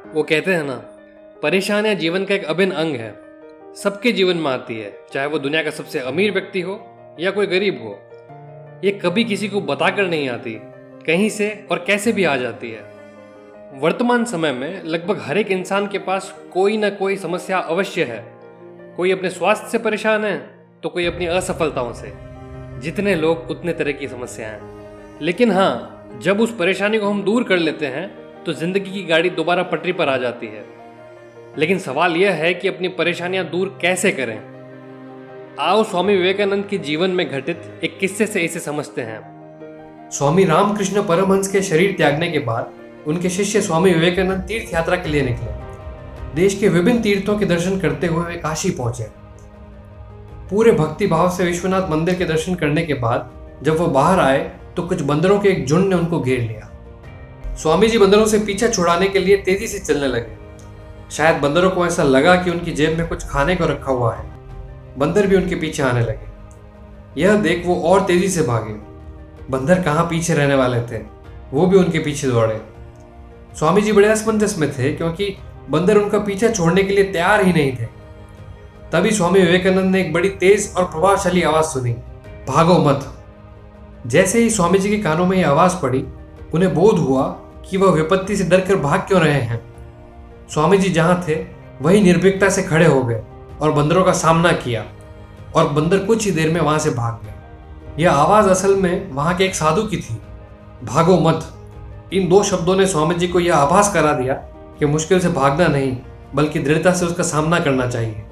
वो कहते हैं ना, परेशानियां जीवन का एक अभिन्न अंग है। सबके जीवन में आती है, चाहे वो दुनिया का सबसे अमीर व्यक्ति हो या कोई गरीब हो। ये कभी किसी को बताकर नहीं आती, कहीं से और कैसे भी आ जाती है। वर्तमान समय में लगभग हर एक इंसान के पास कोई ना कोई समस्या अवश्य है। कोई अपने स्वास्थ्य से परेशान है तो कोई अपनी असफलताओं से। जितने लोग उतने तरह की समस्याएं। लेकिन हाँ, जब उस परेशानी को हम दूर कर लेते हैं तो जिंदगी की गाड़ी दोबारा पटरी पर आ जाती है। लेकिन सवाल यह है कि अपनी परेशानियां दूर कैसे करें। आओ स्वामी विवेकानंद के जीवन में घटित एक किस्से से इसे समझते हैं। स्वामी रामकृष्ण परमहंस के शरीर त्यागने के बाद उनके शिष्य स्वामी विवेकानंद तीर्थ यात्रा के लिए निकले। देश के विभिन्न तीर्थों के दर्शन करते हुए वे काशी पहुंचे। पूरे भक्ति भाव से विश्वनाथ मंदिर के दर्शन करने के बाद जब वो बाहर आए तो कुछ बंदरों के एक झुंड ने उनको घेर लिया। स्वामी जी बंदरों से पीछा छुड़ाने के लिए तेजी से चलने लगे। शायद बंदरों को ऐसा लगा कि उनकी जेब में कुछ खाने को रखा हुआ है। बंदर भी उनके पीछे आने लगे। यह देख वो और तेजी से भागे। बंदर कहाँ पीछे रहने वाले थे, वो भी उनके पीछे दौड़े। स्वामी जी बड़े असमंजस में थे क्योंकि बंदर उनका पीछा छोड़ने के लिए तैयार ही नहीं थे। तभी स्वामी विवेकानंद ने एक बड़ी तेज और प्रभावशाली आवाज सुनी, भागो मत। जैसे ही स्वामी जी के कानों में यह आवाज पड़ी, उन्हें बोध हुआ कि वह विपत्ति से डरकर भाग क्यों रहे हैं। स्वामी जी जहां थे वही निर्भीकता से खड़े हो गए और बंदरों का सामना किया, और बंदर कुछ ही देर में वहां से भाग गए। यह आवाज असल में वहां के एक साधु की थी, भागो मत। इन दो शब्दों ने स्वामी जी को यह आभास करा दिया कि मुश्किल से भागना नहीं, बल्कि दृढ़ता से उसका सामना करना चाहिए।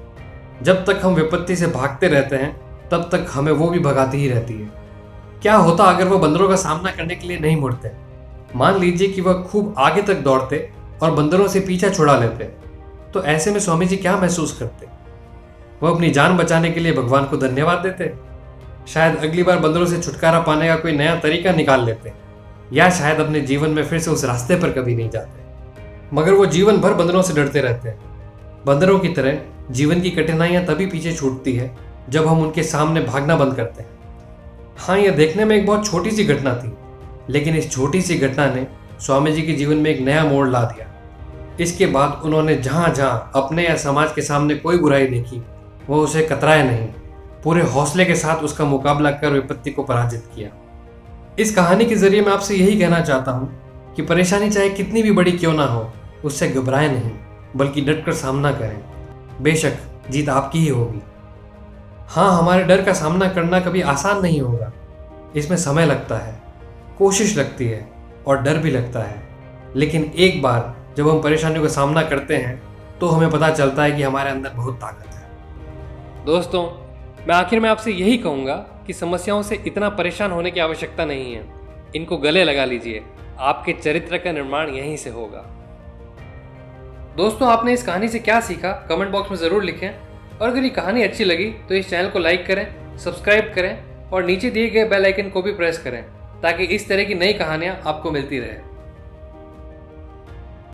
जब तक हम विपत्ति से भागते रहते हैं तब तक हमें वो भी भगाती ही रहती है। क्या होता अगर वह बंदरों का सामना करने के लिए नहीं मुड़ते? मान लीजिए कि वह खूब आगे तक दौड़ते और बंदरों से पीछा छुड़ा लेते, तो ऐसे में स्वामी जी क्या महसूस करते? वह अपनी जान बचाने के लिए भगवान को धन्यवाद देते, शायद अगली बार बंदरों से छुटकारा पाने का कोई नया तरीका निकाल लेते, या शायद अपने जीवन में फिर से उस रास्ते पर कभी नहीं जाते। मगर वो जीवन भर बंदरों से डरते रहते हैं। बंदरों की तरह जीवन की कठिनाइयां तभी पीछे छूटती है जब हम उनके सामने भागना बंद करते हैं। हाँ, यह देखने में एक बहुत छोटी सी घटना थी, लेकिन इस छोटी सी घटना ने स्वामी जी के जीवन में एक नया मोड़ ला दिया। इसके बाद उन्होंने जहाँ जहाँ अपने या समाज के सामने कोई बुराई देखी, वह उसे कतराए नहीं, पूरे हौसले के साथ उसका मुकाबला कर विपत्ति को पराजित किया। इस कहानी के जरिए मैं आपसे यही कहना चाहता हूँ कि परेशानी चाहे कितनी भी बड़ी क्यों ना हो, उससे घबराएं नहीं, बल्कि डटकर सामना करें। बेशक जीत आपकी ही होगी। हाँ, हमारे डर का सामना करना कभी आसान नहीं होगा। इसमें समय लगता है, कोशिश लगती है और डर भी लगता है। लेकिन एक बार जब हम परेशानियों का सामना करते हैं तो हमें पता चलता है कि हमारे अंदर बहुत ताकत है। दोस्तों, मैं आखिर में आपसे यही कहूँगा कि समस्याओं से इतना परेशान होने की आवश्यकता नहीं है। इनको गले लगा लीजिए, आपके चरित्र का निर्माण यहीं से होगा। दोस्तों, आपने इस कहानी से क्या सीखा कमेंट बॉक्स में ज़रूर लिखें, और अगर ये कहानी अच्छी लगी तो इस चैनल को लाइक करें, सब्सक्राइब करें और नीचे दिए गए बेल आइकन को भी प्रेस करें, ताकि इस तरह की नई कहानियाँ आपको मिलती रहे।